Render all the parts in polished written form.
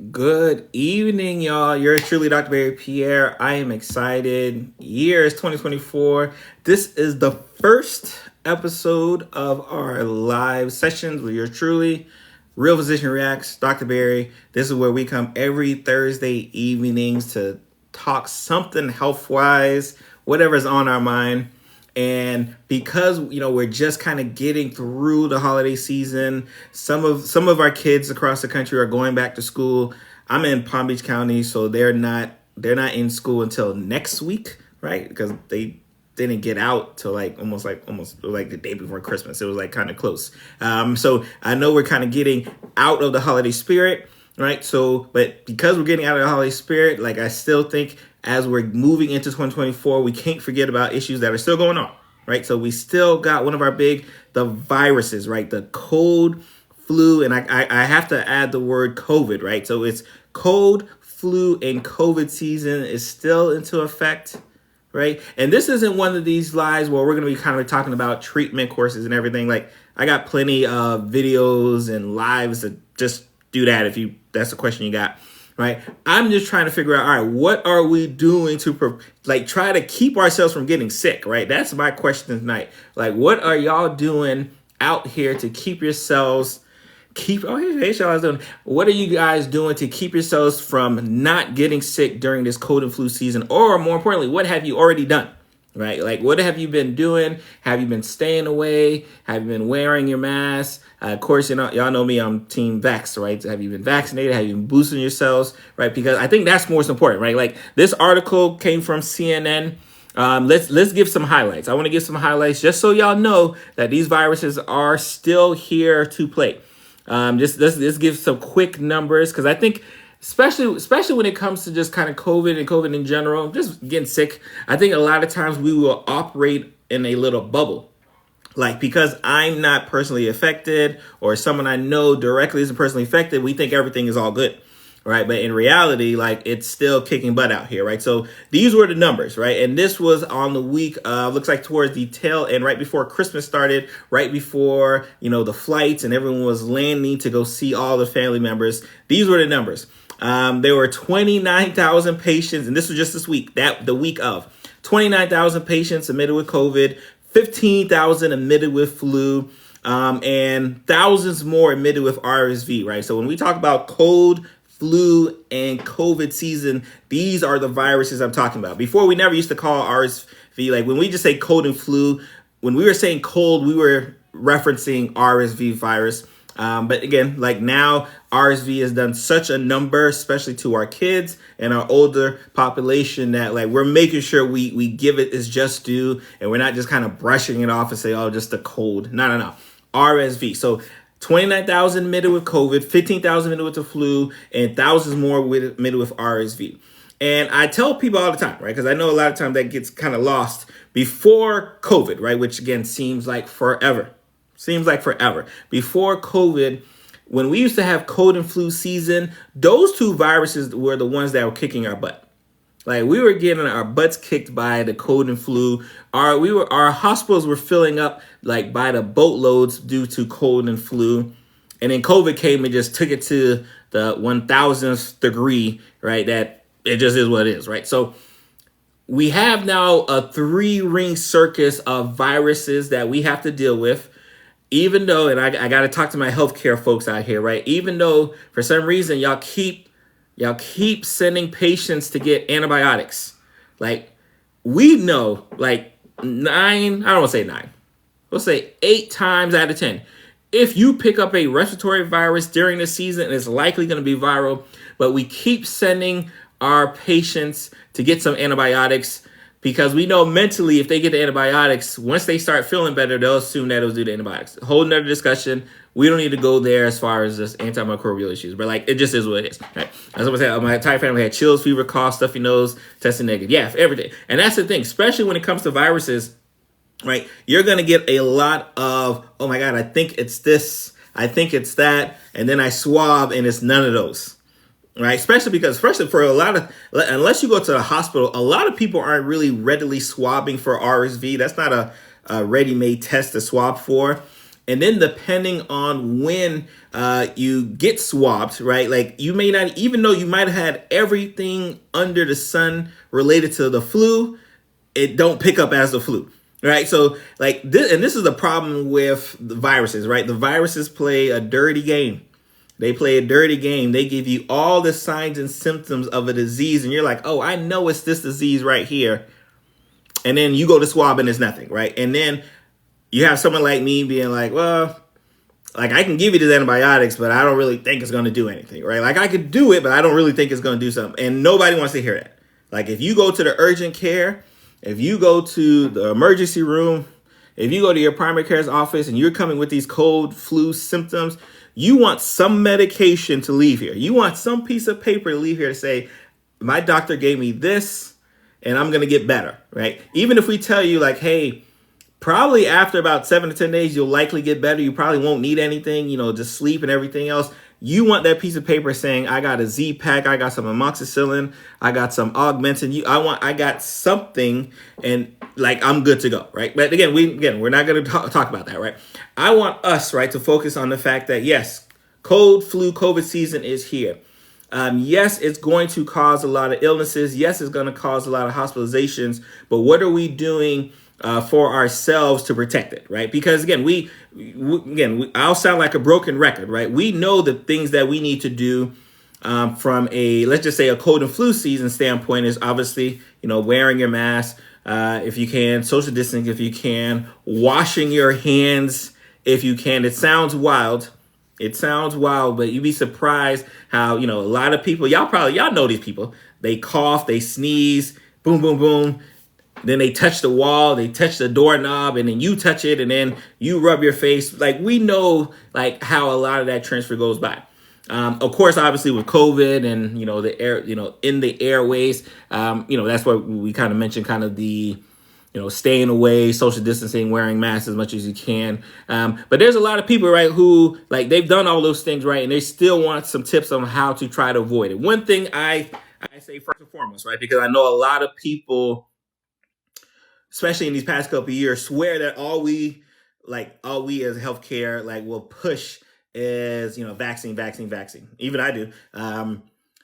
Good evening, y'all. You're truly Dr. Barry Pierre. I am excited. Year is 2024. This is the first episode of our live sessions with yours truly, Real Physician Reacts, Dr. Barry. This is where we come every Thursday evenings to talk something health-wise, whatever's on our mind. And because we're just kind of getting through the holiday season, some of our kids across the country are going back to school. I'm in Palm Beach County, so they're not in school until next week, right? Because they didn't get out till almost the day before Christmas. It was like kind of close. So I know we're kind of getting out of the holiday spirit, right? So, but because we're getting out of the holiday spirit, I still think as we're moving into 2024, we can't forget about issues that are still going on, right? So we still got one of our the viruses, right? The cold, flu, and I have to add the word COVID, right? So it's cold, flu, and COVID season is still into effect, right? And this isn't one of these lives where we're going to be kind of talking about treatment courses and everything. I got plenty of videos and lives to just do that if that's the question you got. Right. I'm just trying to figure out, all right, what are we doing to try to keep ourselves from getting sick? Right. That's my question tonight. What are y'all doing out here to keep yourselves what are you guys doing to keep yourselves from not getting sick during this cold and flu season? Or more importantly, what have you already done? Right? What have you been doing? Have you been staying away? Have you been wearing your mask? Of course, y'all know me, I'm team vax, right? Have you been vaccinated? Have you been boosting yourselves, right? Because I think that's most important, right? This article came from CNN. Let's give some highlights. I want to give some highlights just so y'all know that these viruses are still here to play. Let's give some quick numbers because I think especially when it comes to just kind of COVID and COVID in general, just getting sick, I think a lot of times we will operate in a little bubble. Because I'm not personally affected or someone I know directly isn't personally affected, we think everything is all good, right? But in reality, it's still kicking butt out here, right? So these were the numbers, right? And this was on the week, looks like towards the tail end, right before Christmas started, right before, the flights and everyone was landing to go see all the family members. These were the numbers. There were 29,000 patients, and this was just this week, the week of 29,000 patients admitted with COVID, 15,000 admitted with flu, and thousands more admitted with RSV, right? So when we talk about cold, flu, and COVID season, these are the viruses I'm talking about. Before, we never used to call RSV, when we just say cold and flu, when we were saying cold, we were referencing RSV virus. But again, now RSV has done such a number, especially to our kids and our older population, that we're making sure we give it its just due, and we're not just kind of brushing it off and say, oh, just a cold. No. RSV. So 29,000 admitted with COVID, 15,000 admitted with the flu, and thousands more admitted with RSV. And I tell people all the time, right, because I know a lot of times that gets kind of lost before COVID, right, which again seems like forever. Before COVID, when we used to have cold and flu season, those two viruses were the ones that were kicking our butt. We were getting our butts kicked by the cold and flu. Our hospitals were filling up by the boatloads due to cold and flu. And then COVID came and just took it to the 1000th degree, right? That it just is what it is, right? So we have now a 3-ring circus of viruses that we have to deal with. Even though, and I got to talk to my healthcare folks out here, right? Even though for some reason y'all keep sending patients to get antibiotics. We know, 9, I don't want to say 9. Let's say 8 times out of 10. If you pick up a respiratory virus during the season, it's likely going to be viral, but we keep sending our patients to get some antibiotics because we know mentally if they get the antibiotics, once they start feeling better, they'll assume that it'll do the antibiotics. A whole nother discussion. We don't need to go there as far as just antimicrobial issues, but it just is what it is. Right? As I said, my entire family had chills, fever, cough, stuffy nose, testing negative. Yeah, everything. And that's the thing, especially when it comes to viruses, right? You're going to get a lot of, oh my God, I think it's this, I think it's that, and then I swab and it's none of those. Right, especially for a lot of, unless you go to the hospital, a lot of people aren't really readily swabbing for RSV. That's not a ready-made test to swab for. And then depending on when you get swabbed, right? Like you may not, even though you might have had everything under the sun related to the flu, it don't pick up as the flu, right? So like this, and this is the problem with the viruses, right? The viruses play a dirty game. They play a dirty game. They give you all the signs and symptoms of a disease, and you're like, oh, I know it's this disease right here. And then you go to swab and it's nothing, right? And then you have someone like me being like, well, like I can give you these antibiotics, but I don't really think it's going to do anything, right? Like I could do it, but I don't really think it's going to do something. And nobody wants to hear that. Like if you go to the urgent care, if you go to the emergency room, if you go to your primary care's office and you're coming with these cold flu symptoms, you want some medication to leave here. You want some piece of paper to leave here to say, my doctor gave me this and I'm going to get better, right? Even if we tell you like, hey, probably after about 7 to 10 days, you'll likely get better. You probably won't need anything, just sleep and everything else. You want that piece of paper saying, I got a Z-Pack, I got some amoxicillin, I got some Augmentin. I got something, and like I'm good to go, right? But again, we're not going to talk about that, right? I want us, right, to focus on the fact that yes, cold, flu, COVID season is here. Yes, it's going to cause a lot of illnesses. Yes, it's going to cause a lot of hospitalizations. But what are we doing for ourselves to protect it, right? Because again, I'll sound like a broken record, right? We know the things that we need to do from let's just say a cold and flu season standpoint is obviously, wearing your mask if you can, social distancing if you can, washing your hands if you can. It sounds wild. But you'd be surprised how, a lot of people, y'all know these people. They cough, they sneeze, boom, boom, boom. Then they touch the wall, they touch the doorknob, and then you touch it, and then you rub your face. Like we know, like how a lot of that transfer goes by. Of course, obviously with COVID and the air, in the airways, that's what we kind of mentioned, kind of the staying away, social distancing, wearing masks as much as you can. But there's a lot of people, right, who like they've done all those things, right, and they still want some tips on how to try to avoid it. One thing I say first and foremost, right, because I know a lot of people, especially in these past couple of years, swear that all we as healthcare like will push is vaccine. Even I do.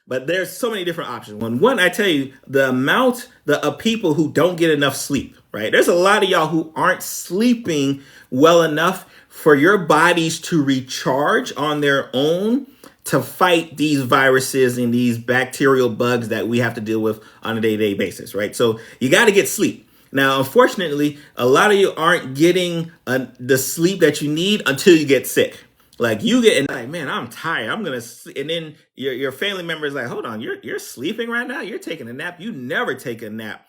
But there's so many different options. One, I tell you, the amount of people who don't get enough sleep, right? There's a lot of y'all who aren't sleeping well enough for your bodies to recharge on their own to fight these viruses and these bacterial bugs that we have to deal with on a day-to-day basis, right? So you got to get sleep. Now, unfortunately, a lot of you aren't getting the sleep that you need until you get sick. Like you get like, man, I'm tired. I'm gonna, and then your family member is like, hold on, you're sleeping right now. You're taking a nap. You never take a nap,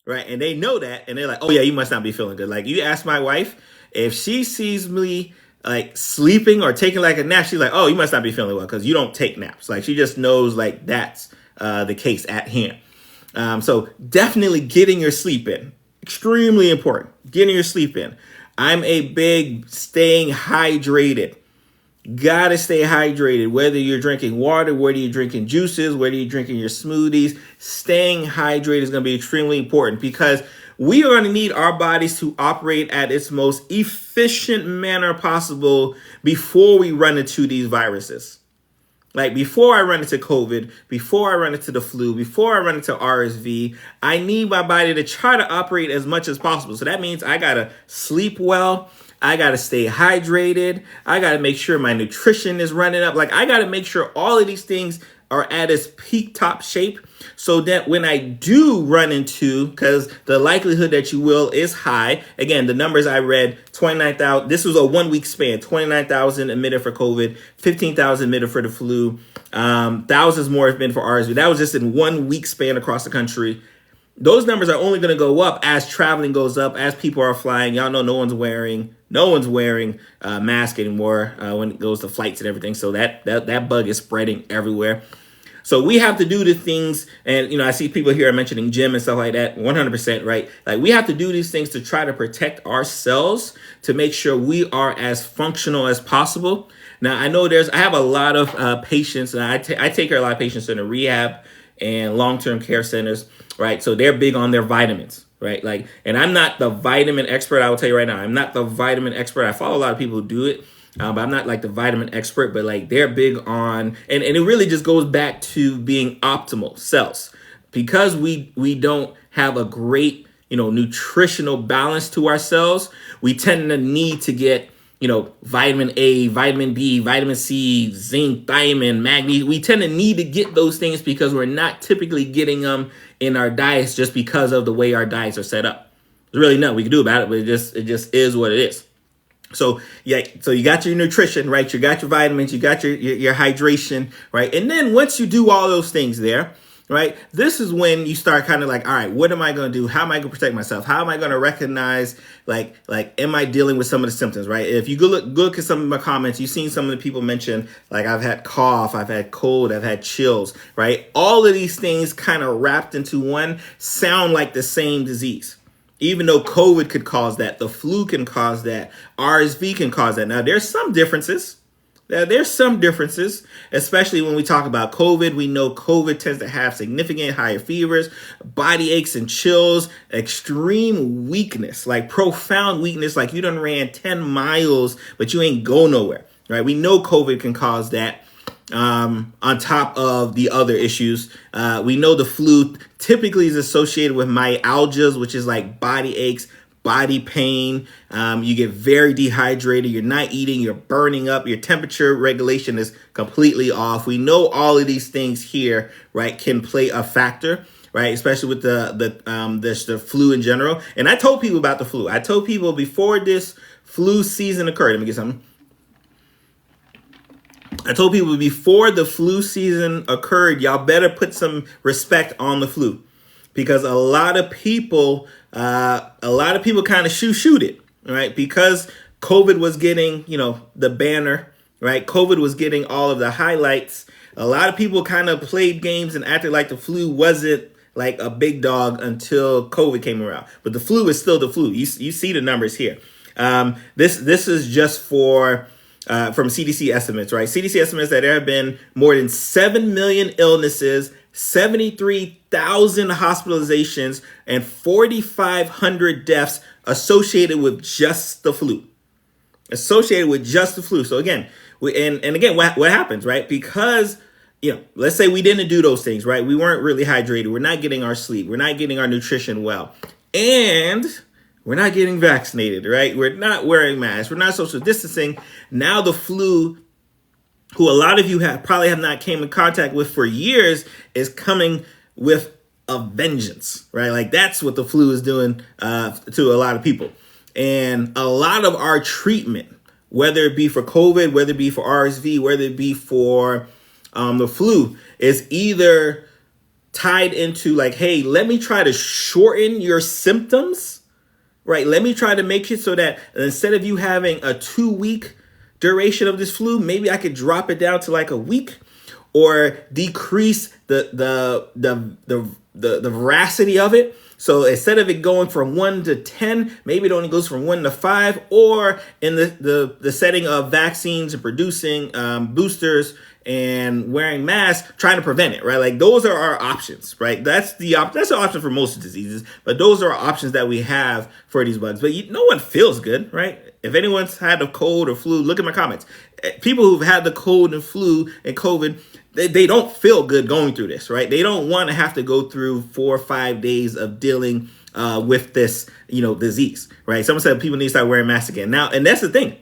right? And they know that, and they're like, oh yeah, you must not be feeling good. Like you ask my wife if she sees me like sleeping or taking like a nap, she's like, oh, you must not be feeling well because you don't take naps. Like she just knows like that's the case at hand. So definitely getting your sleep in, extremely important. Getting your sleep in. I'm a big staying hydrated. Gotta stay hydrated, whether you're drinking water, whether you're drinking juices, whether you're drinking your smoothies. Staying hydrated is going to be extremely important because we are going to need our bodies to operate at its most efficient manner possible before we run into these viruses. Like before I run into COVID, before I run into the flu, before I run into RSV, I need my body to try to operate as much as possible. So that means I got to sleep well. I got to stay hydrated. I got to make sure my nutrition is running up. Like I got to make sure all of these things are at its peak top shape so that when I do run into, because the likelihood that you will is high. Again, the numbers I read, 29,000, this was a 1 week span, 29,000 admitted for COVID, 15,000 admitted for the flu, thousands more have been for RSV. That was just in 1 week span across the country. Those numbers are only going to go up as traveling goes up, as people are flying. Y'all know no one's wearing mask anymore when it goes to flights and everything. So that bug is spreading everywhere. So we have to do the things, and I see people here mentioning gym and stuff like that. 100% right. Like we have to do these things to try to protect ourselves to make sure we are as functional as possible. Now I know I have a lot of patients, and I take care of a lot of patients in the rehab and long-term care centers, right? So they're big on their vitamins, right? Like, and I'm not the vitamin expert. I will tell you right now, I'm not the vitamin expert. I follow a lot of people who do it, but I'm not like the vitamin expert. But like, they're big on, and it really just goes back to being optimal cells, because we don't have a great, nutritional balance to our cells. We tend to need to get, vitamin A, vitamin B, vitamin C, zinc, thiamine, magnesium. We tend to need to get those things because we're not typically getting them in our diets, just because of the way our diets are set up. There's really nothing we can do about it, but it just is what it is. So yeah, so you got your nutrition, right? You got your vitamins, you got your hydration, right? And then once you do all those things there, right, this is when you start kind of like, all right, what am I going to do? How am I going to protect myself? How am I going to recognize, like, am I dealing with some of the symptoms, right? If you go look at some of my comments, you've seen some of the people mention, like, I've had cough, I've had cold, I've had chills, right? All of these things kind of wrapped into one sound like the same disease. Even though COVID could cause that, the flu can cause that, RSV can cause that. Now, there's some differences. There's some differences, especially when we talk about COVID. We know COVID tends to have significant higher fevers, body aches and chills, extreme weakness, like profound weakness, like you done ran 10 miles, but you ain't go nowhere, right? We know COVID can cause that. On top of the other issues, we know the flu typically is associated with myalgias, which is like body aches, body pain. You get very dehydrated. You're not eating. You're burning up. Your temperature regulation is completely off. We know all of these things here, right, can play a factor, right? Especially with the flu in general. And I told people about the flu. I told people before this flu season occurred. Let me get something. I told people before the flu season occurred, y'all better put some respect on the flu, because a lot of people kind of shoot it, right? Because COVID was getting, the banner, right? COVID was getting all of the highlights. A lot of people kind of played games and acted like the flu wasn't like a big dog until COVID came around. But the flu is still the flu. You see the numbers here. This is just for from CDC estimates, right? CDC estimates that there have been more than 7 million illnesses, 73,000 hospitalizations, and 4,500 deaths associated with just the flu. So again, what happens, right? Because, let's say we didn't do those things, right? We weren't really hydrated. We're not getting our sleep. We're not getting our nutrition well. And we're not getting vaccinated, right? We're not wearing masks. We're not social distancing. Now the flu, who a lot of you probably have not came in contact with for years, is coming with a vengeance, right? Like, that's what the flu is doing to a lot of people. And a lot of our treatment, whether it be for COVID, whether it be for RSV, whether it be for the flu, is either tied into like, hey, let me try to shorten your symptoms, right? Let me try to make it so that instead of you having a 2-week duration of this flu, maybe I could drop it down to like a week, or decrease the veracity of it. So instead of it going from 1 to 10, maybe it only goes from 1 to 5, or in the setting of vaccines and producing boosters and wearing masks, trying to prevent it, right? Like, those are our options, right? That's the option for most diseases, but those are our options that we have for these bugs. But no one feels good, right? If anyone's had a cold or flu, look at my comments. People who've had the cold and flu and COVID, they don't feel good going through this, right? They don't want to have to go through 4 or 5 days of dealing with this, disease, right? Someone said people need to start wearing masks again. Now, and that's the thing.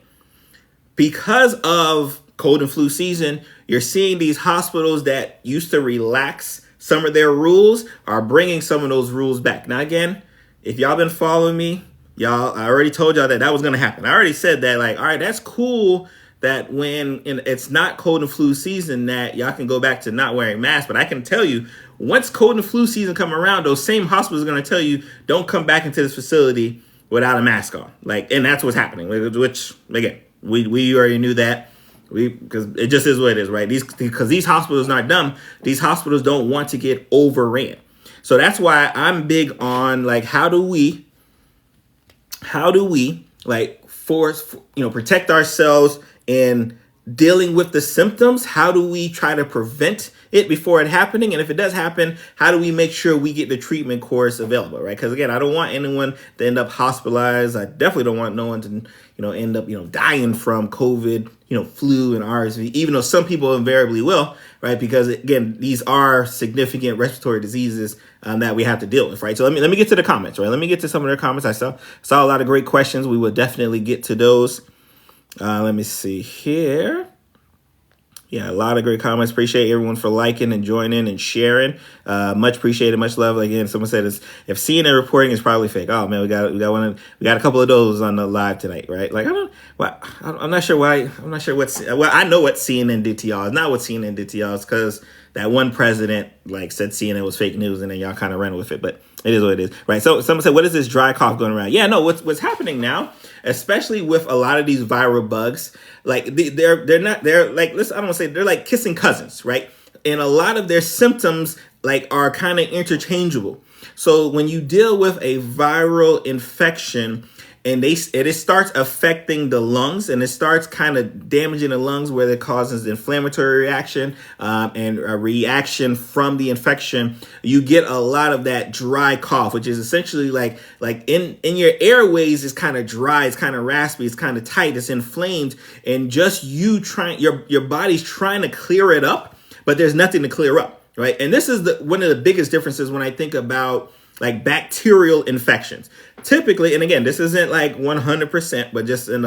Because of cold and flu season, you're seeing these hospitals that used to relax some of their rules are bringing some of those rules back. Now, again, if y'all been following me, I already told y'all that was going to happen. I already said that, like, all right, that's cool that when it's not cold and flu season that y'all can go back to not wearing masks. But I can tell you, once cold and flu season come around, those same hospitals are going to tell you, don't come back into this facility without a mask on. Like, and that's what's happening, which, again, we already knew that. Because it just is what it is, right? Because these hospitals are not dumb. These hospitals don't want to get overran. So that's why I'm big on, like, how do we like protect ourselves and dealing with the symptoms? How do we try to prevent it before it happening? And if it does happen, how do we make sure we get the treatment course available, right? Because again, I don't want anyone to end up hospitalized. I definitely don't want no one to, end up, dying from COVID, flu and RSV, even though some people invariably will, right? Because again, these are significant respiratory diseases that we have to deal with, right? So let me get to the comments, right? Let me get to some of their comments. I saw a lot of great questions. We will definitely get to those. Let me see here. Yeah, a lot of great comments. Appreciate everyone for liking and joining and sharing. Much appreciated, much love. Again, someone said if CNN reporting is probably fake. Oh man, we got a couple of those on the live tonight, right? Like I'm not sure why. I'm not sure I know what CNN did to y'all. It's not what CNN did to y'all. It's because that one president said CNN was fake news, and then y'all kind of ran with it. But it is what it is, right? So someone said, "What is this dry cough going around?" Yeah, no. What's happening now, especially with a lot of these viral bugs, they're like kissing cousins, right? And a lot of their symptoms are kind of interchangeable. So when you deal with a viral infection, and it starts affecting the lungs, and it starts kind of damaging the lungs, where it causes inflammatory reaction and a reaction from the infection. You get a lot of that dry cough, which is essentially like in your airways is kind of dry, it's kind of raspy, it's kind of tight, it's inflamed, and just your body's trying to clear it up, but there's nothing to clear up, right? And this is one of the biggest differences when I think about bacterial infections. Typically, and again, this isn't 100%, but just in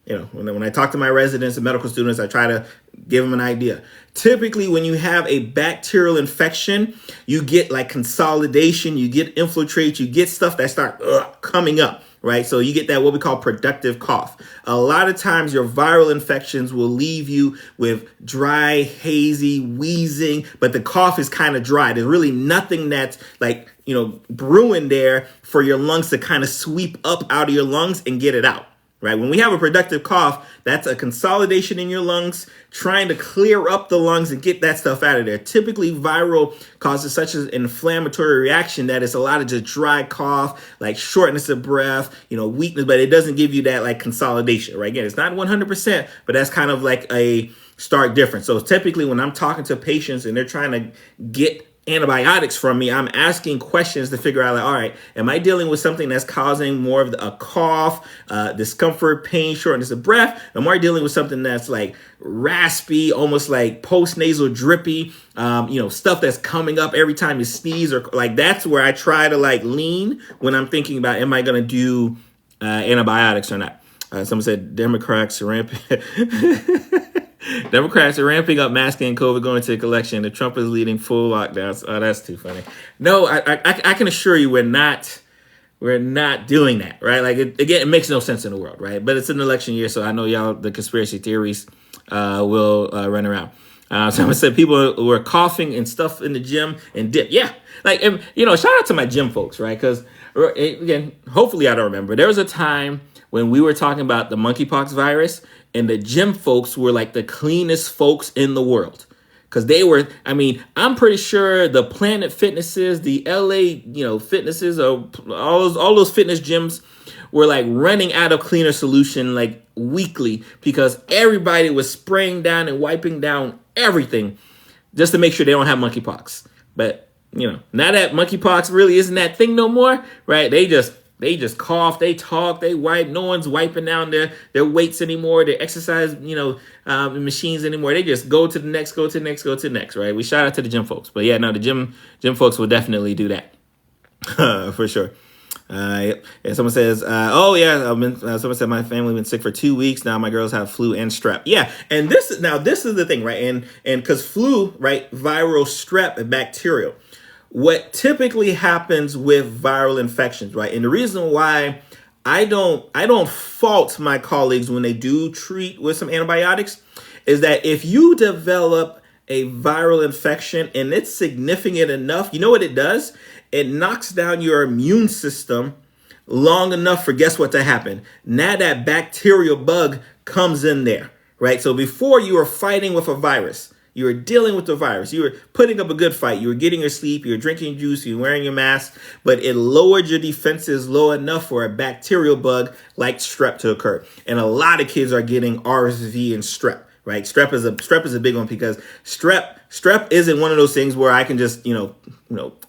when I talk to my residents and medical students, I try to give them an idea. Typically, when you have a bacterial infection, you get consolidation, you get infiltrate, you get stuff that start coming up, right? So you get that what we call productive cough. A lot of times your viral infections will leave you with dry, hazy, wheezing, but the cough is kind of dry. There's really nothing that's brewing there for your lungs to kind of sweep up out of your lungs and get it out, right? When we have a productive cough, that's a consolidation in your lungs, trying to clear up the lungs and get that stuff out of there. Typically, viral causes such an inflammatory reaction that it's a lot of just dry cough, shortness of breath, weakness, but it doesn't give you that consolidation, right? Again, it's not 100%, but that's kind of a stark difference. So typically when I'm talking to patients and they're trying to get antibiotics from me, I'm asking questions to figure out, all right, am I dealing with something that's causing more of a cough, discomfort, pain, shortness of breath? Am I dealing with something that's raspy, almost post-nasal drippy, stuff that's coming up every time you sneeze, or that's where I try to lean when I'm thinking about, am I going to do antibiotics or not? Someone said Democrats are rampant. Democrats are ramping up masking and COVID going to the election. The Trump is leading full lockdowns. Oh, that's too funny. No, I can assure you we're not doing that, right? It makes no sense in the world, right? But it's an election year, so I know y'all, the conspiracy theories will run around. Someone said people were coughing and stuff in the gym and dip. Yeah, shout out to my gym folks, right? Because again, hopefully I don't remember. There was a time when we were talking about the monkeypox virus, and the gym folks were the cleanest folks in the world. Because they were, I'm pretty sure the Planet Fitnesses, the LA, fitnesses, all those fitness gyms were running out of cleaner solution weekly, because everybody was spraying down and wiping down everything just to make sure they don't have monkeypox. But, now that monkeypox really isn't that thing no more, right? They just cough, they talk, they wipe. No one's wiping down their weights anymore, their exercise, machines anymore. They just go to the next, right? We shout out to the gym folks. But yeah, no, the gym folks will definitely do that. For sure. Yep. And someone says, someone said my family been sick for 2 weeks. Now my girls have flu and strep. Yeah. And this is the thing, right? And because flu, right? Viral, strep, and bacterial. What typically happens with viral infections, right? And the reason why I don't fault my colleagues when they do treat with some antibiotics is that if you develop a viral infection and it's significant enough, you know what it does? It knocks down your immune system long enough for guess what to happen? Now that bacterial bug comes in there, right? So before you were fighting with a virus, you were dealing with the virus. You were putting up a good fight. You were getting your sleep. You were drinking juice. You were wearing your mask. But it lowered your defenses low enough for a bacterial bug like strep to occur. And a lot of kids are getting RSV and strep, right? Strep is a big one because strep isn't one of those things where I can just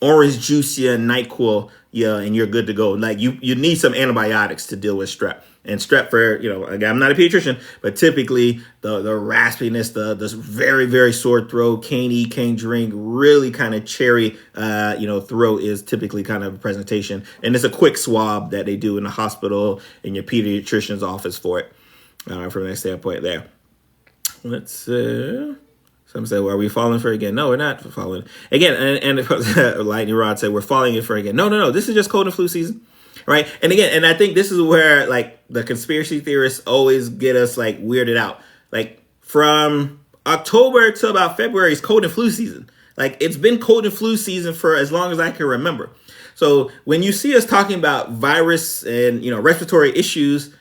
orange juice you and NyQuil and you're good to go. Like you need some antibiotics to deal with strep. And strep for, again, I'm not a pediatrician, but typically the raspiness, the very, very sore throat, can't eat, can't drink, really kind of cherry, throat is typically kind of a presentation. And it's a quick swab that they do in the hospital in your pediatrician's office for it, from that standpoint there. Let's see. Some say, well, are we falling for it again? No, we're not falling. Again, and Lightning Rod said, we're falling in for it again. No. This is just cold and flu season. Right. And again, and I think this is where like the conspiracy theorists always get us like weirded out. Like from October to about February is cold and flu season. Like it's been cold and flu season for as long as I can remember. So when you see us talking about virus and, respiratory issues,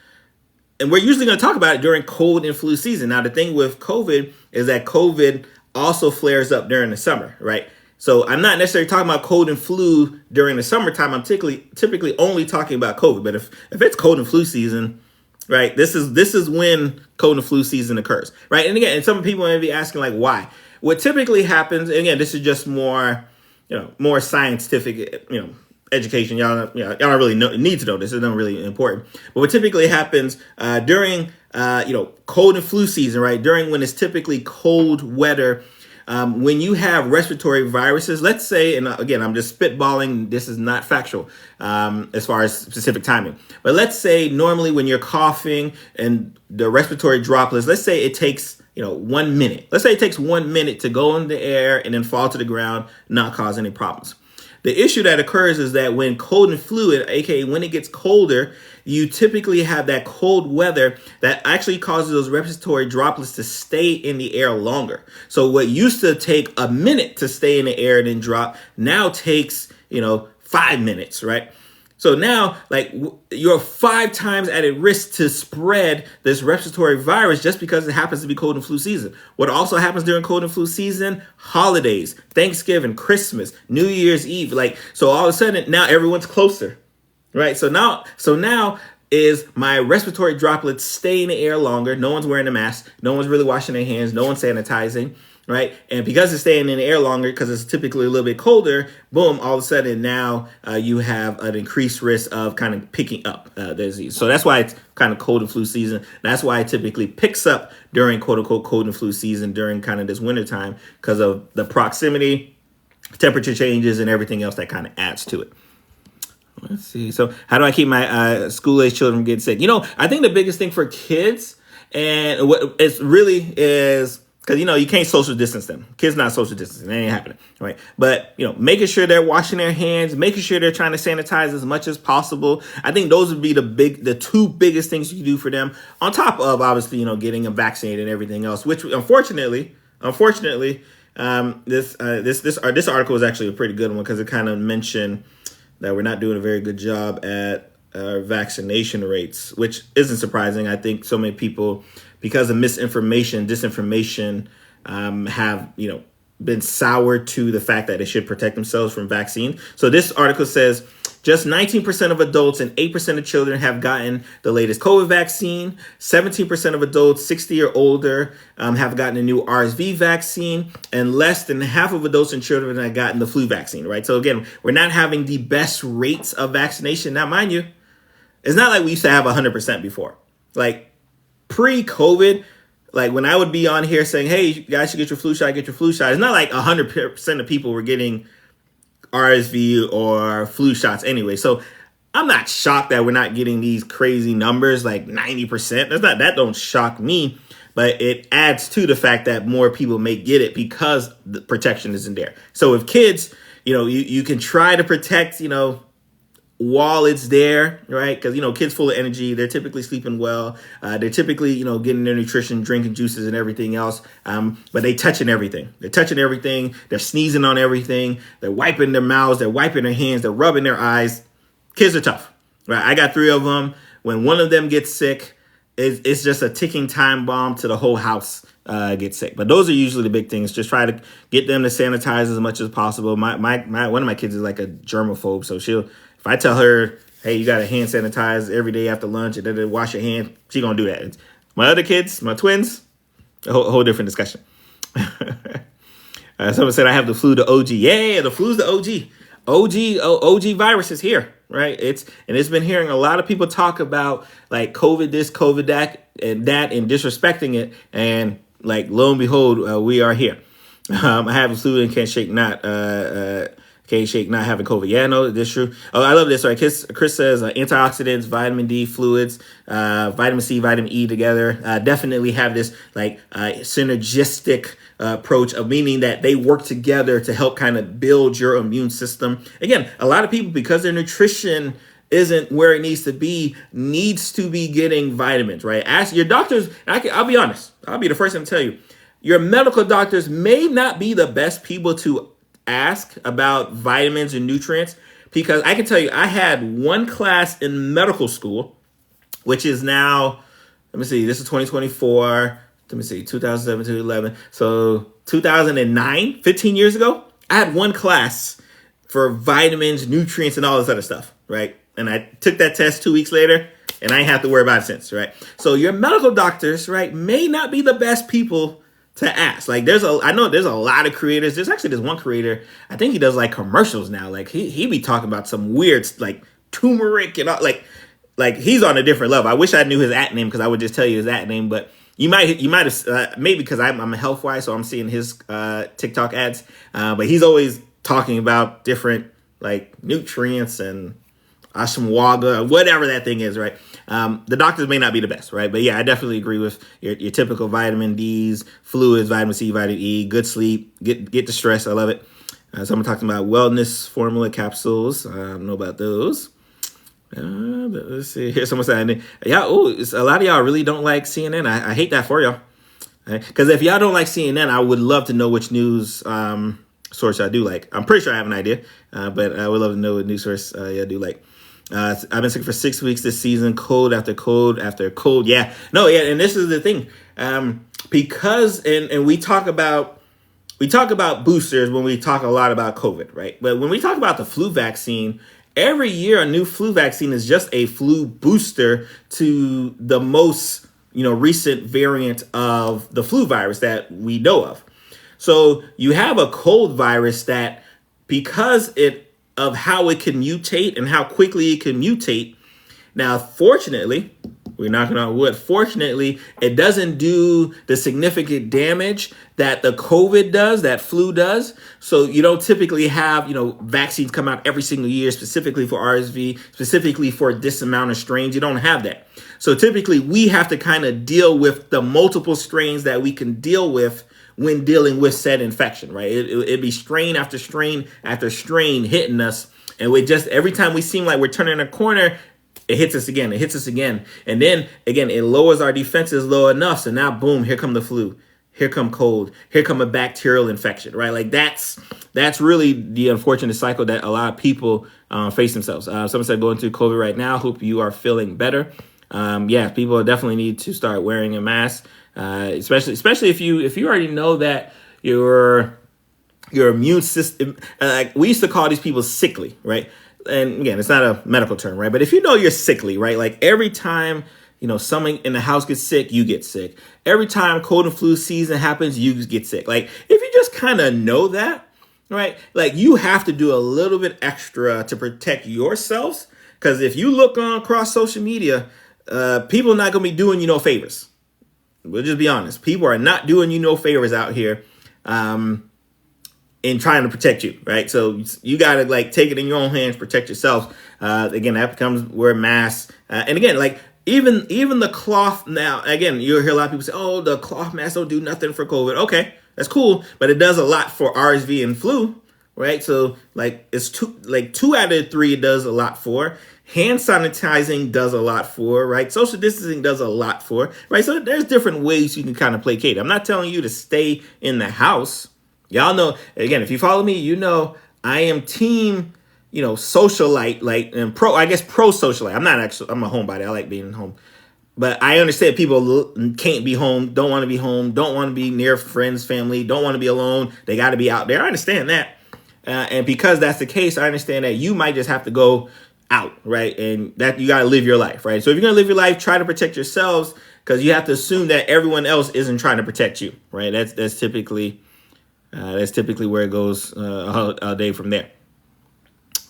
and we're usually going to talk about it during cold and flu season. Now, the thing with COVID is that COVID also flares up during the summer, right? So I'm not necessarily talking about cold and flu during the summertime. I'm typically only talking about COVID. But if it's cold and flu season, right, this is when cold and flu season occurs, right? And again, and some people may be asking like, why? What typically happens, and again, this is just more, more scientific, education. Y'all don't really need to know this. It's not really important. But what typically happens during, cold and flu season, right? During when it's typically cold weather. When you have respiratory viruses, let's say, and again, I'm just spitballing, this is not factual as far as specific timing, but let's say normally when you're coughing and the respiratory droplets, let's say it takes, 1 minute. Let's say it takes 1 minute to go in the air and then fall to the ground, not cause any problems. The issue that occurs is that when cold and fluid, aka when it gets colder, you typically have that cold weather that actually causes those respiratory droplets to stay in the air longer. So what used to take a minute to stay in the air and then drop now takes, 5 minutes, right? So now, like, you're 5 times at a risk to spread this respiratory virus just because it happens to be cold and flu season. What also happens during cold and flu season? Holidays, Thanksgiving, Christmas, New Year's Eve. Like, so all of a sudden, now everyone's closer, right? So now is my respiratory droplets stay in the air longer. No one's wearing a mask. No one's really washing their hands. No one's sanitizing. Right. And because it's staying in the air longer, because it's typically a little bit colder, boom, all of a sudden now you have an increased risk of kind of picking up the disease. So that's why it's kind of cold and flu season. That's why it typically picks up during quote unquote cold and flu season during kind of this winter time because of the proximity, temperature changes and everything else that kind of adds to it. Let's see. So how do I keep my school-age children from getting sick? I think the biggest thing for kids and what it's really is, because, you can't social distance them. Kids not social distancing. That ain't happening, right? But, making sure they're washing their hands, making sure they're trying to sanitize as much as possible. I think those would be the 2 biggest things you can do for them, on top of, obviously, getting them vaccinated and everything else, which, unfortunately, this article is actually a pretty good one because it kind of mentioned that we're not doing a very good job at vaccination rates, which isn't surprising. I think so many people, because of misinformation, disinformation, have, been soured to the fact that they should protect themselves from vaccine. So this article says just 19% of adults and 8% of children have gotten the latest COVID vaccine. 17% of adults 60 or older have gotten a new RSV vaccine, and less than half of adults and children have gotten the flu vaccine, right? So again, we're not having the best rates of vaccination. Now, mind you, it's not like we used to have 100% before. Like pre-COVID, like when I would be on here saying, hey, you guys should get your flu shot, it's not like 100% of people were getting RSV or flu shots anyway. So I'm not shocked that we're not getting these crazy numbers, like 90%. That don't shock me, but it adds to the fact that more people may get it because the protection isn't there. So if kids, you can try to protect, while it's there, right? Because, kids full of energy, they're typically sleeping well. They're typically, getting their nutrition, drinking juices and everything else. But they touching everything. They're touching everything. They're sneezing on everything. They're wiping their mouths. They're wiping their hands. They're rubbing their eyes. Kids are tough, right? I got 3 of them. When one of them gets sick, it's just a ticking time bomb to the whole house get sick. But those are usually the big things. Just try to get them to sanitize as much as possible. My one of my kids is like a germaphobe, so if I tell her, hey, you got to hand sanitize every day after lunch and then wash your hands, she going to do that. My other kids, my twins, whole different discussion. Someone said I have the flu, the OG. Yeah, the flu's the OG. OG virus is here, right? It's been hearing a lot of people talk about like COVID this, COVID that, and disrespecting it, and like lo and behold, we are here. I have the flu and can't shake not having COVID. Yeah, no, this is true. Oh, I love this. Right, Chris says antioxidants, vitamin D, fluids, vitamin C, vitamin E together definitely have this like synergistic approach of meaning that they work together to help kind of build your immune system. Again, a lot of people, because their nutrition isn't where it needs to be getting vitamins, right? Ask your doctors. I'll be honest. I'll be the first one to tell you. Your medical doctors may not be the best people to ask about vitamins and nutrients, because I can tell you, I had one class in medical school, which is now, let me see, this is 2024. Let me see, 2007 to 11. So 2009, 15 years ago, I had one class for vitamins, nutrients, and all this other stuff, right? And I took that test 2 weeks later, and I ain't have to worry about it since, right? So your medical doctors, right, may not be the best people to ask. Like I know there's a lot of creators. There's one creator, I think he does like commercials now. Like he be talking about some weird like turmeric and all, like he's on a different level. I wish I knew his at name, because I would just tell you his at name, but you might have maybe because I'm a health wise, so I'm seeing his TikTok ads. But he's always talking about different like nutrients and ashwagandha, whatever that thing is, right? The doctors may not be the best, right? But yeah, I definitely agree with your typical vitamin D's, fluids, vitamin C, vitamin E, good sleep, get the stress. I love it. Someone talking about wellness formula capsules. I don't know about those. But let's see. Here's someone saying, yeah, a lot of y'all really don't like CNN. I hate that for y'all. Because if y'all don't like CNN, I would love to know which news source I do like. I'm pretty sure I have an idea, but I would love to know what news source y'all do like. I've been sick for 6 weeks this season, cold after cold after cold. Yeah, no, yeah, and this is the thing, because and we talk about boosters when we talk a lot about COVID, right? But when we talk about the flu vaccine, every year a new flu vaccine is just a flu booster to the most recent variant of the flu virus that we know of. So you have a cold virus that, because of how it can mutate and how quickly it can mutate. Now, fortunately, we're knocking on wood. Fortunately, it doesn't do the significant damage that the COVID does, that flu does. So you don't typically have, vaccines come out every single year specifically for RSV, specifically for this amount of strains. You don't have that. So typically we have to kind of deal with the multiple strains that we can deal with when dealing with said infection, right? It'd be strain after strain after strain hitting us. And we just, every time we seem like we're turning a corner, it hits us again. And then again, it lowers our defenses low enough. So now, boom, here come the flu. Here come cold. Here come a bacterial infection, right? Like that's really the unfortunate cycle that a lot of people face themselves. Someone said going through COVID right now. Hope you are feeling better. Yeah, people definitely need to start wearing a mask. Especially if you already know that your immune system, like we used to call these people sickly, right? And again, it's not a medical term, right? But if you know you're sickly, right? Like every time someone in the house gets sick, you get sick. Every time cold and flu season happens, you get sick. Like if you just kind of know that, right? Like you have to do a little bit extra to protect yourselves, because if you look on across social media, people are not gonna be doing you no favors. We'll just be honest. People are not doing you no favors out here in trying to protect you, right? So you got to like take it in your own hands, protect yourself. Again, that becomes wear masks. And again, like even the cloth now, again, you'll hear a lot of people say, oh, the cloth masks don't do nothing for COVID. Okay, that's cool. But it does a lot for RSV and flu, right? So like it's two out of three it does a lot for. Hand sanitizing does a lot for, right? Social distancing does a lot for, right? So there's different ways you can kind of placate. I'm not telling you to stay in the house. Y'all know, again, if you follow me, I am team, socialite, like, and pro socialite. I'm a homebody. I like being home. But I understand people can't be home, don't want to be home, don't want to be near friends, family, don't want to be alone. They got to be out there. I understand that. And because that's the case, I understand that you might just have to go out, right? And that you got to live your life, right? So if you're going to live your life, try to protect yourselves. because you have to assume that everyone else isn't trying to protect you, right? That's typically where it goes all day from there.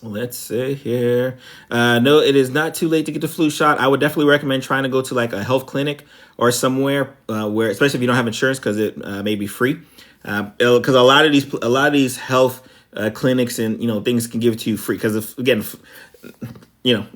Let's see here. No, it is not too late to get the flu shot. I would definitely recommend trying to go to like a health clinic or somewhere where, especially if you don't have insurance, because it may be free. Because a lot of these health clinics and things can give it to you free. Because again, we'll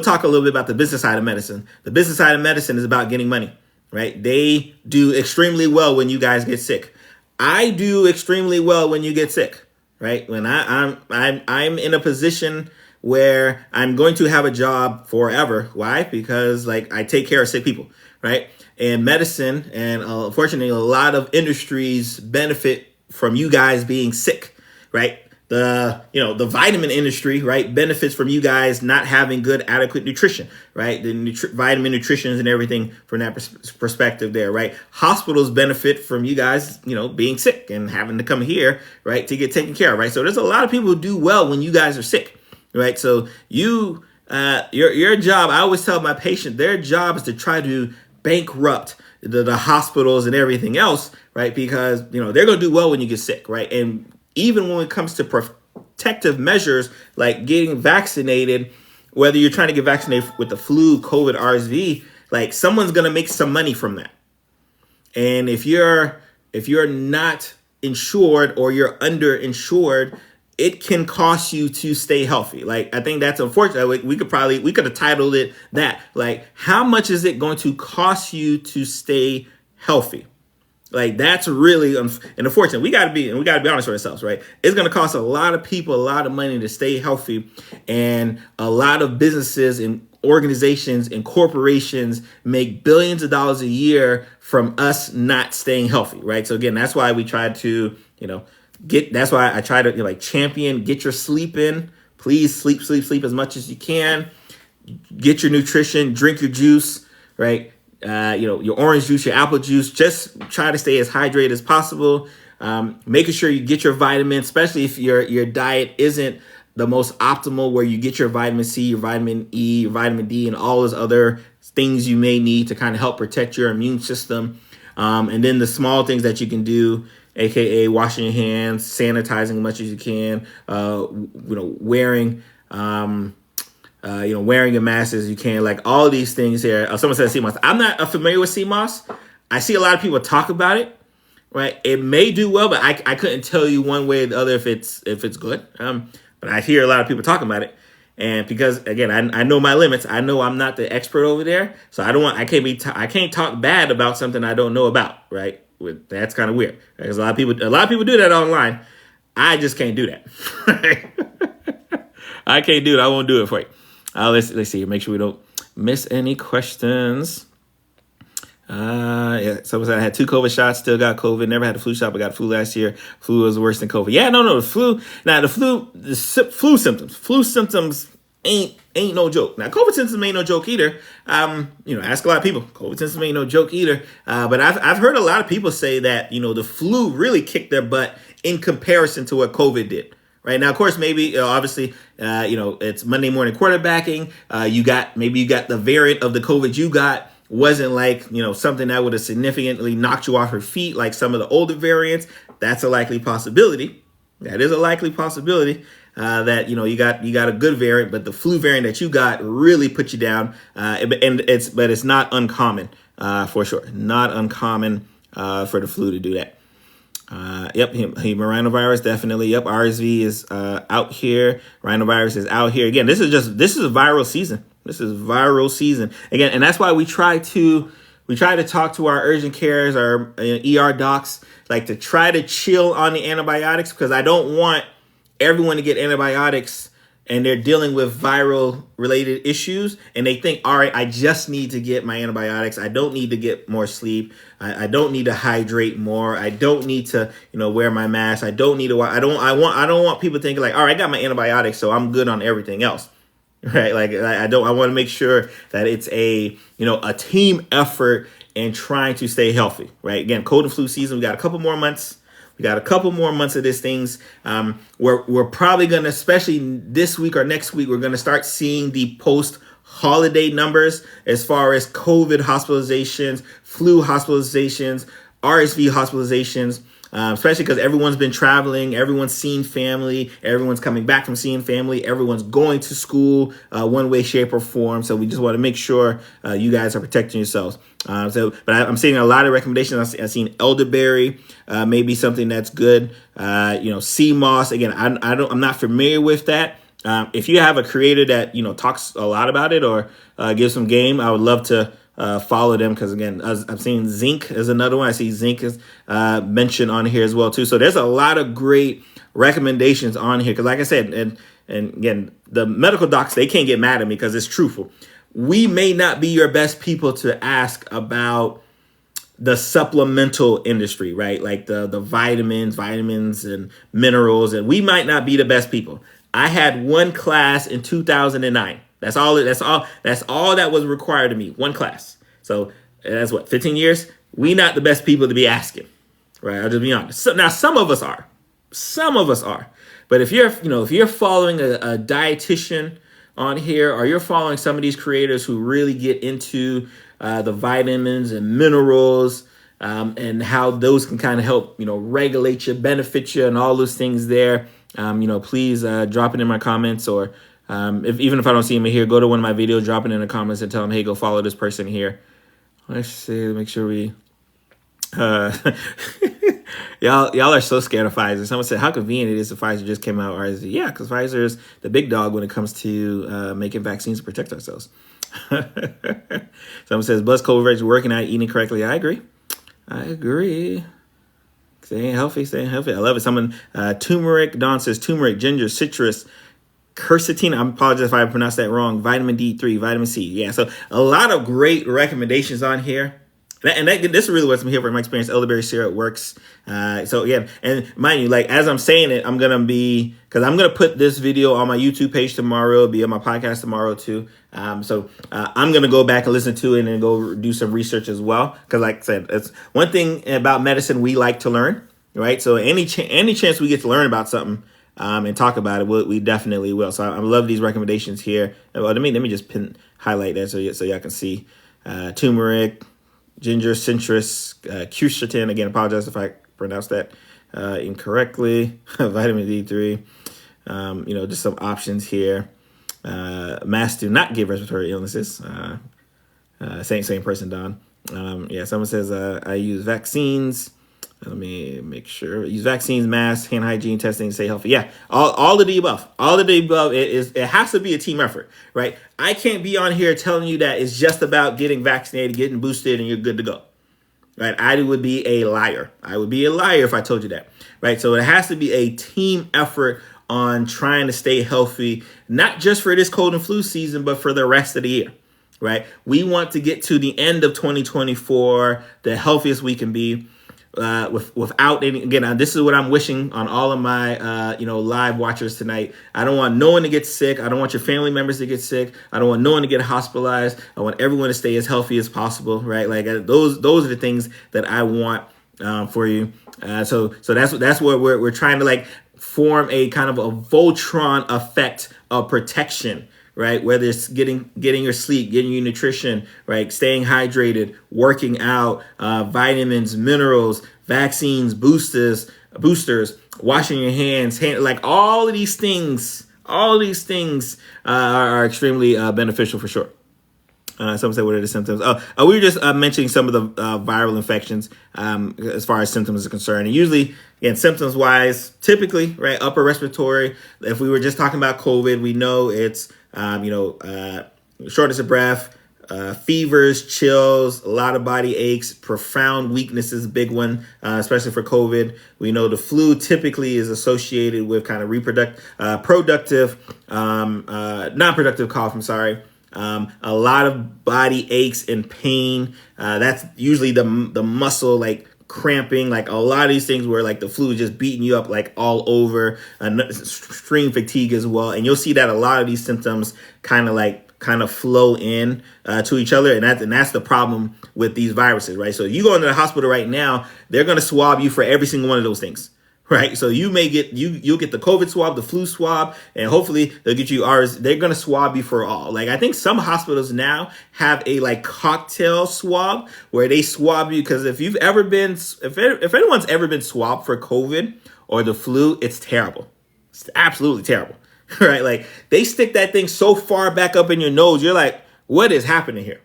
talk a little bit about the business side of medicine. The business side of medicine is about getting money, right? They do extremely well when you guys get sick. I do extremely well when you get sick. Right, when I'm in a position where I'm going to have a job forever. Why? Because like I take care of sick people, right? And medicine, and unfortunately, a lot of industries benefit from you guys being sick, right? The vitamin industry, right, benefits from you guys not having good, adequate nutrition, right? The vitamin nutrition and everything from that perspective there, right? Hospitals benefit from you guys, being sick and having to come here, right, to get taken care of, right? So there's a lot of people who do well when you guys are sick, right? So your job, I always tell my patient, their job is to try to bankrupt the hospitals and everything else, right? Because, they're going to do well when you get sick, right? And even when it comes to protective measures like getting vaccinated, whether you're trying to get vaccinated with the flu, COVID, RSV, like someone's going to make some money from that. And if you're not insured or you're underinsured, it can cost you to stay healthy. Like, I think that's unfortunate. We could have titled it that. Like, how much is it going to cost you to stay healthy? Like, that's really and unfortunate. We got to be honest with ourselves, right? It's going to cost a lot of people a lot of money to stay healthy, and a lot of businesses and organizations and corporations make billions of dollars a year from us not staying healthy, right? So again, that's why we try to, that's why I try to champion, get your sleep in. Please sleep as much as you can. Get your nutrition, drink your juice, right? Your orange juice, your apple juice. Just try to stay as hydrated as possible. Making sure you get your vitamins, especially if your diet isn't the most optimal, where you get your vitamin C, your vitamin E, your vitamin D, and all those other things you may need to kind of help protect your immune system. And then the small things that you can do, aka washing your hands, sanitizing as much as you can, wearing wearing a mask as you can, like all these things here. Someone said CMOS. I'm not familiar with CMOS. I see a lot of people talk about it, right? It may do well, but I couldn't tell you one way or the other if it's good. But I hear a lot of people talking about it, and because again, I know my limits. I know I'm not the expert over there, so I can't talk bad about something I don't know about, right? That's kind of weird, because a lot of people do that online. I just can't do that. I can't do it. I won't do it for you. Let's see here. Make sure we don't miss any questions. Someone said I had 2 COVID shots, still got COVID. Never had a flu shot, but got flu last year. Flu was worse than COVID. Yeah, no, the flu. Now the flu symptoms. Flu symptoms ain't no joke. Now COVID symptoms ain't no joke either. Ask a lot of people. COVID symptoms ain't no joke either. But I've heard a lot of people say that the flu really kicked their butt in comparison to what COVID did. Right now, of course, maybe obviously, it's Monday morning quarterbacking. You got the variant of the COVID you got wasn't like, something that would have significantly knocked you off your feet like some of the older variants. That's a likely possibility. That is a likely possibility that, you got a good variant, but the flu variant that you got really put you down. But it's not uncommon for sure. Not uncommon for the flu to do that. Rhinovirus, definitely. Yep, RSV is out here. Rhinovirus is out here. Again, this is viral season. This is viral season. Again, and that's why we try to talk to our urgent cares, our ER docs, like to try to chill on the antibiotics, because I don't want everyone to get antibiotics and they're dealing with viral related issues and they think, all right, I just need to get my antibiotics. I don't need to get more sleep. I don't need to hydrate more. I don't need to, wear my mask. I don't need to, I don't want people thinking like, all right, I got my antibiotics, so I'm good on everything else. Right. Like I want to make sure that it's a team effort in trying to stay healthy. Right. Again, cold and flu season. We got a couple more months. of these things. We're probably going to, especially this week or next week, we're going to start seeing the post holiday numbers as far as COVID hospitalizations, flu hospitalizations, RSV hospitalizations, especially because everyone's been traveling, everyone's seen family, everyone's coming back from seeing family, everyone's going to school one way, shape, or form. So we just want to make sure you guys are protecting yourselves. But I'm seeing a lot of recommendations. I've seen elderberry, maybe something that's good. Sea moss. Again, I'm not familiar with that. If you have a creator that talks a lot about it or gives some game, I would love to follow them, because again, I've seen zinc as another one. I see zinc is mentioned on here as well too. So there's a lot of great recommendations on here, because like I said, and again, the medical docs, they can't get mad at me because it's truthful. We may not be your best people to ask about the supplemental industry, right? Like the vitamins and minerals, and we might not be the best people. I had one class in 2009. That's all that was required of me. One class. So that's what, 15 years? We not the best people to be asking, right? I'll just be honest. So now some of us are. But if you're following a dietitian on here, or you're following some of these creators who really get into the vitamins and minerals, and how those can kind of help, regulate you, benefit you, and all those things there, please drop it in my comments, or even if I don't see him here, go to one of my videos, drop it in the comments, and tell them, hey, go follow this person here. Let's see, make sure we. Y'all are so scared of Pfizer. Someone said, how convenient it is that Pfizer just came out. Or is it? Yeah, because Pfizer is the big dog when it comes to making vaccines to protect ourselves. Someone says, buzz coverage working out, eating correctly. I agree. Staying healthy. I love it. Someone, turmeric, Dawn says, turmeric, ginger, citrus, quercetin. I apologize if I pronounced that wrong. Vitamin D3, vitamin C. Yeah, so a lot of great recommendations on here. And this is really what's been here from my experience. Elderberry syrup works. So yeah, and mind you, like as I'm saying it, I'm gonna put this video on my YouTube page tomorrow. It'll be on my podcast tomorrow too. So I'm gonna go back and listen to it and go do some research as well. Because like I said, it's one thing about medicine we like to learn, right? So any chance we get to learn about something and talk about it, we definitely will. So I love these recommendations here. Well, let me just highlight that so y'all can see turmeric, ginger, citrus, quercetin. Again, apologize if I pronounced that incorrectly. Vitamin D3. Just some options here. Masks do not give respiratory illnesses. Same person, Don. Someone says I use vaccines. Let me make sure. Use vaccines, masks, hand hygiene, testing, stay healthy. Yeah, all of the above. All of the above. It has to be a team effort, right? I can't be on here telling you that it's just about getting vaccinated, getting boosted, and you're good to go, right? I would be a liar. If I told you that, right? So it has to be a team effort on trying to stay healthy, not just for this cold and flu season, but for the rest of the year, right? We want to get to the end of 2024 the healthiest we can be. Without any, again, this is what I'm wishing on all of my, live watchers tonight. I don't want no one to get sick. I don't want your family members to get sick. I don't want no one to get hospitalized. I want everyone to stay as healthy as possible, right? Like those are the things that I want for you. So that's what we're trying to like form a kind of a Voltron effect of protection. Right, whether it's getting your sleep, getting your nutrition, right, staying hydrated, working out, vitamins, minerals, vaccines, boosters, washing your hands, like all of these things are extremely beneficial for sure. Someone said, what are the symptoms? We were just mentioning some of the viral infections as far as symptoms are concerned. And usually, again, symptoms-wise, typically, right, upper respiratory. If we were just talking about COVID, we know it's, shortness of breath, fevers, chills, a lot of body aches, profound weaknesses, big one, especially for COVID. We know the flu typically is associated with kind of non-productive cough, a lot of body aches and pain. That's usually the muscle, like cramping, like a lot of these things where like the flu is just beating you up like all over, extreme fatigue as well. And you'll see that a lot of these symptoms kind of flow in to each other. And that's the problem with these viruses, right? So you go into the hospital right now, they're going to swab you for every single one of those things. right? So you'll get the COVID swab, the flu swab, and hopefully they'll get you ours. They're gonna swab you for all. Like I think some hospitals now have a like cocktail swab where they swab you, because if anyone's ever been swabbed for COVID or the flu, it's terrible. It's absolutely terrible, right? Like they stick that thing so far back up in your nose, you're like, what is happening here?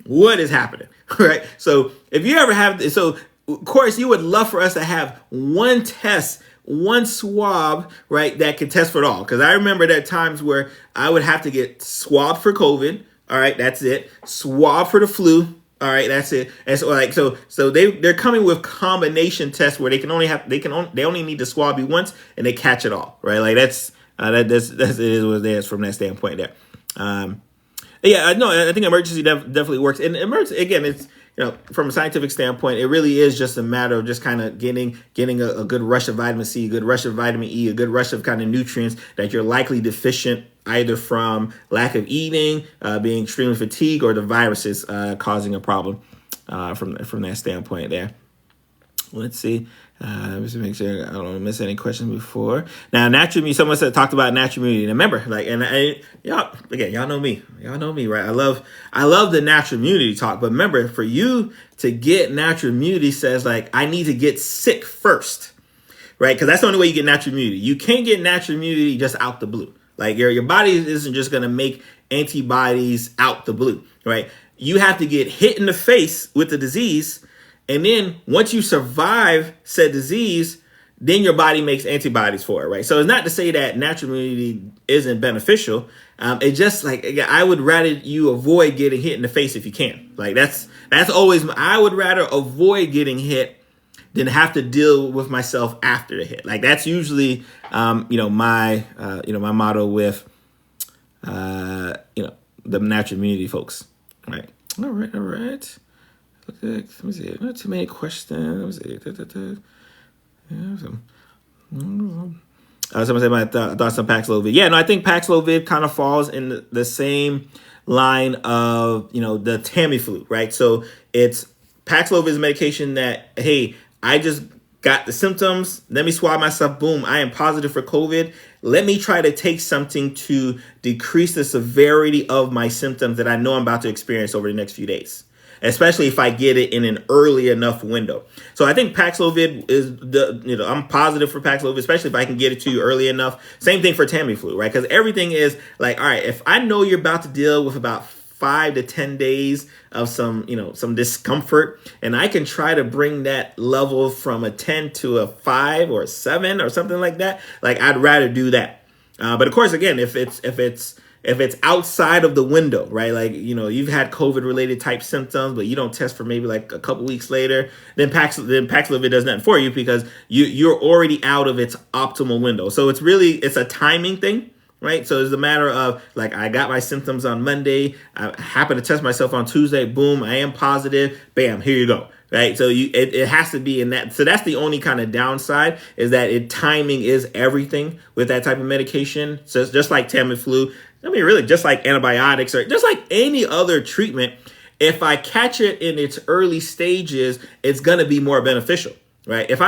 What is happening, right? So if you ever have, so of course you would love for us to have one test, one swab, right, that can test for it all. Because I remember there are times where I would have to get swabbed for COVID. All right, that's it. Swab for the flu. All right, that's it. And so they're coming with combination tests where they only need to swab you once and they catch it all, right? Like that's it is what it is from that standpoint there. Yeah, no, I think emergency definitely works. And emergency, again, it's, from a scientific standpoint, it really is just a matter of just kind of getting a good rush of vitamin C, a good rush of vitamin E, a good rush of kind of nutrients that you're likely deficient either from lack of eating, being extremely fatigued, or the viruses causing a problem from that standpoint there. Let's see. Let me just make sure I don't miss any questions before. Now, natural immunity. Someone talked about natural immunity. And remember, y'all know me. Y'all know me, right? I love the natural immunity talk. But remember, for you to get natural immunity says like I need to get sick first, right? Because that's the only way you get natural immunity. You can't get natural immunity just out the blue. Like your body isn't just going to make antibodies out the blue, right? You have to get hit in the face with the disease. And then once you survive said disease, then your body makes antibodies for it, right? So it's not to say that natural immunity isn't beneficial. It's just like, I would rather you avoid getting hit in the face if you can. Like that's always, I would rather avoid getting hit than have to deal with myself after the hit. Like that's usually, my motto with, the natural immunity folks. Right. All right. Let me see. Not too many questions. Let me see. Someone said my thoughts on Paxlovid. Yeah, no, I think Paxlovid kind of falls in the same line of, the Tamiflu, right? So it's Paxlovid is a medication that, hey, I just got the symptoms. Let me swab myself. Boom, I am positive for COVID. Let me try to take something to decrease the severity of my symptoms that I know I'm about to experience over the next few days, especially if I get it in an early enough window. So I think Paxlovid is I'm positive for Paxlovid, especially if I can get it to you early enough. Same thing for Tamiflu, right? Because everything is like, all right, if I know you're about to deal with about 5 to 10 days of some discomfort, and I can try to bring that level from a 10 to a 5 or a 7 or something like that, like I'd rather do that. But of course, again, if it's outside of the window, right? Like, you've had COVID related type symptoms, but you don't test for maybe like a couple weeks later, then Paxlovid does nothing for you because you're already out of its optimal window. So it's a timing thing, right? So it's a matter of like, I got my symptoms on Monday. I happen to test myself on Tuesday. Boom, I am positive. Bam, here you go. Right. So it has to be in that. So that's the only kind of downside, is that timing is everything with that type of medication. So it's just like Tamiflu. I mean, really, just like antibiotics or just like any other treatment, if I catch it in its early stages, it's going to be more beneficial, right? If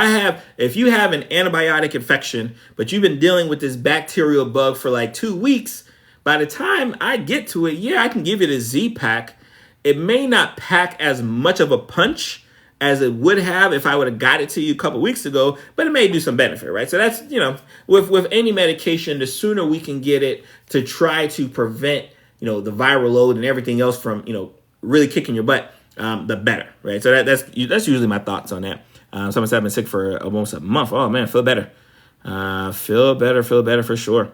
you have an antibiotic infection, but you've been dealing with this bacterial bug for like 2 weeks, by the time I get to it, I can give it a Z-Pack. It may not pack as much of a punch as it would have if I would have got it to you a couple weeks ago, but it may do some benefit, right? So that's, with any medication, the sooner we can get it to try to prevent, the viral load and everything else from, really kicking your butt, the better, right? So that's usually my thoughts on that. Someone said I've been sick for almost a month. Oh man, feel better. Feel better for sure.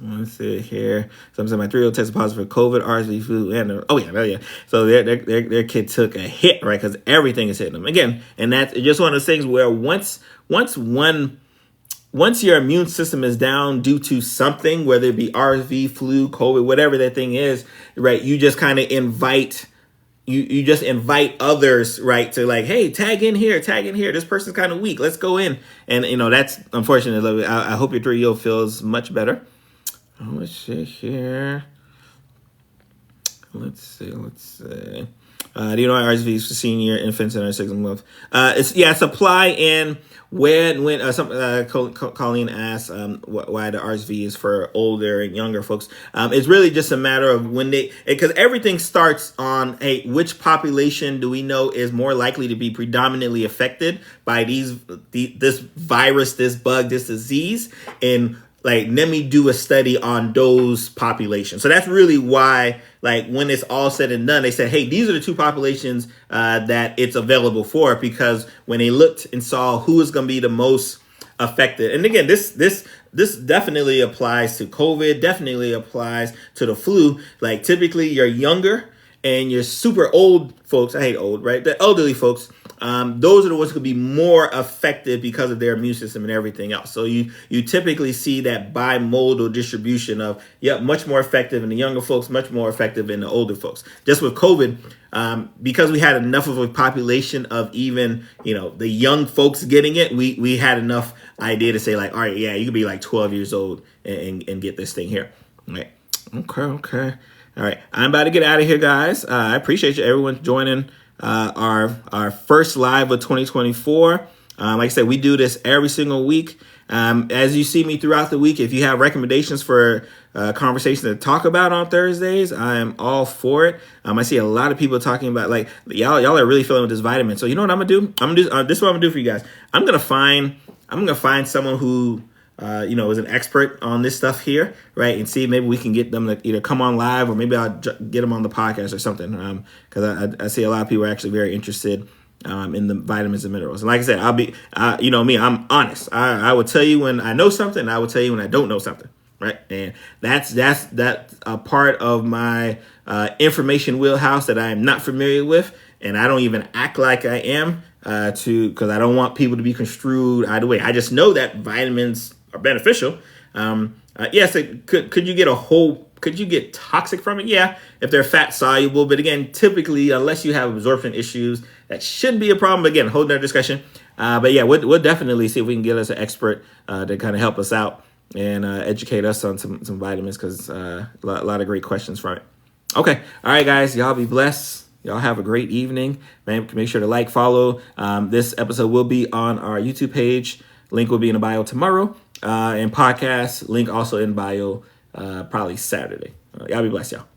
Let's see here. Someone said my 3-year-old tested positive for COVID, RSV, flu, and yeah. So their kid took a hit, right? Because everything is hitting them again, and that's just one of those things where once your immune system is down due to something, whether it be RSV, flu, COVID, whatever that thing is, right? You just kind of invite. You just invite others, right, to like, hey, tag in here. This person's kind of weak. Let's go in, and that's unfortunate. I hope your 3-year-old feels much better. Let's see here. Let's see. Do you know what RSV is for senior infants under 6 months? It's apply and when Colleen asked why the RSV is for older and younger folks. It's really just a matter of when because everything starts on which population do we know is more likely to be predominantly affected by this virus, this bug, this disease, and like let me do a study on those populations. So that's really why, like, when it's all said and done, they said, hey, these are the two populations that it's available for, because when they looked and saw who is going to be the most affected. And again, this definitely applies to COVID, definitely applies to the flu. Like, typically you're younger and you're super old folks. I hate old, right? The elderly folks. Those are the ones who could be more affected because of their immune system and everything else. So you typically see that bimodal distribution of, much more effective in the younger folks, much more effective in the older folks. Just with COVID, because we had enough of a population of even, the young folks getting it, we had enough idea to say, like, all right, you could be like 12 years old and get this thing here. All right. Okay. All right. I'm about to get out of here, guys. I appreciate everyone joining our first live of 2024. Like I said, we do this every single week. As you see me throughout the week, if you have recommendations for conversations to talk about on Thursdays, I am all for it. I see a lot of people talking about, like, y'all are really feeling with this vitamin. So you know what I'm gonna do? This is what I'm gonna do for you guys. I'm gonna find someone who is an expert on this stuff here, right? And see, maybe we can get them to either come on live, or maybe I'll get them on the podcast or something. Because I see a lot of people are actually very interested in the vitamins and minerals. And like I said, I'll be, me, I'm honest. I will tell you when I know something, and I will tell you when I don't know something, right? And that's a part of my information wheelhouse that I am not familiar with, and I don't even act like I am, because I don't want people to be construed either way. I just know that vitamins are beneficial. Yes, could you get toxic from it? Yeah, if they're fat soluble. But again, typically, unless you have absorption issues, that shouldn't be a problem. But again, whole other discussion. But yeah, we'll definitely see if we can get us an expert to kind of help us out and educate us on some vitamins, because a lot of great questions from it. Okay, all right, guys, y'all be blessed. Y'all have a great evening. Man, make sure to like, follow. This episode will be on our YouTube page. Link will be in the bio tomorrow. And podcast link also in bio probably Saturday. Y'all be blessed, y'all.